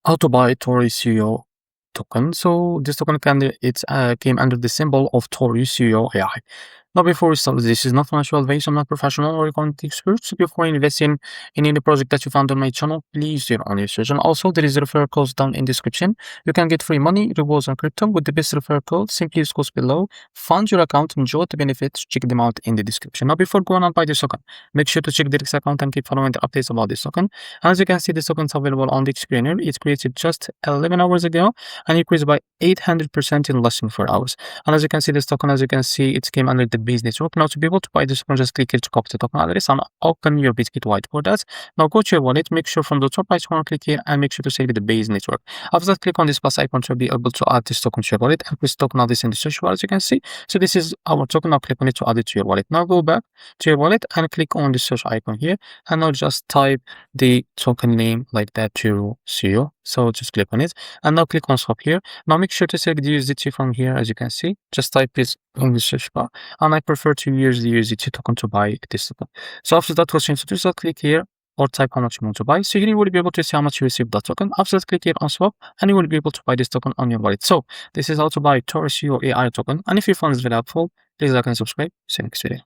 How to buy ToruCeo token. So this token came under the symbol of ToruCeoAI. Now, before we start, this is not financial advice. I'm not professional or accounting expert. So before investing in any project that you found on my channel, please do your own research. And also, there is a referral code down in description. You can get free money, rewards, and crypto with the best referral code. Simply use codes below. Fund your account, enjoy the benefits. Check them out in the description. Now, before going on buy this token, make sure to check the X account and keep following the updates about this token. And as you can see, this token is available on the explainer. It's created just 11 hours ago and increased by 800% in less than 4 hours. And as you can see, this token, it came under the Base network. Now, to be able to buy this token, just click here to copy the token address and open your Bitget white for that. Now, go to your wallet, make sure from the top right corner, click here and make sure to save the Base network. After that, click on this plus icon to be able to add this token to your wallet and press token address in the search bar, as you can see. So this is our token. Now, click on it to add it to your wallet. Now, go back to your wallet and click on the search icon here. And now just type the token name like that, ToruCeo. So just click on it and now click on swap here. Now make sure to select the USDT from here, as you can see. Just type this in the search bar, and I prefer to use the USDT token to buy this token. So after that, what's to do is click here or type how much you want to buy. So you will be able to see how much you receive that token. After that, click here on swap and you will be able to buy this token on your wallet. So this is how to buy ToruCeoAI token. And if you found this very helpful, please like and subscribe. See you next video.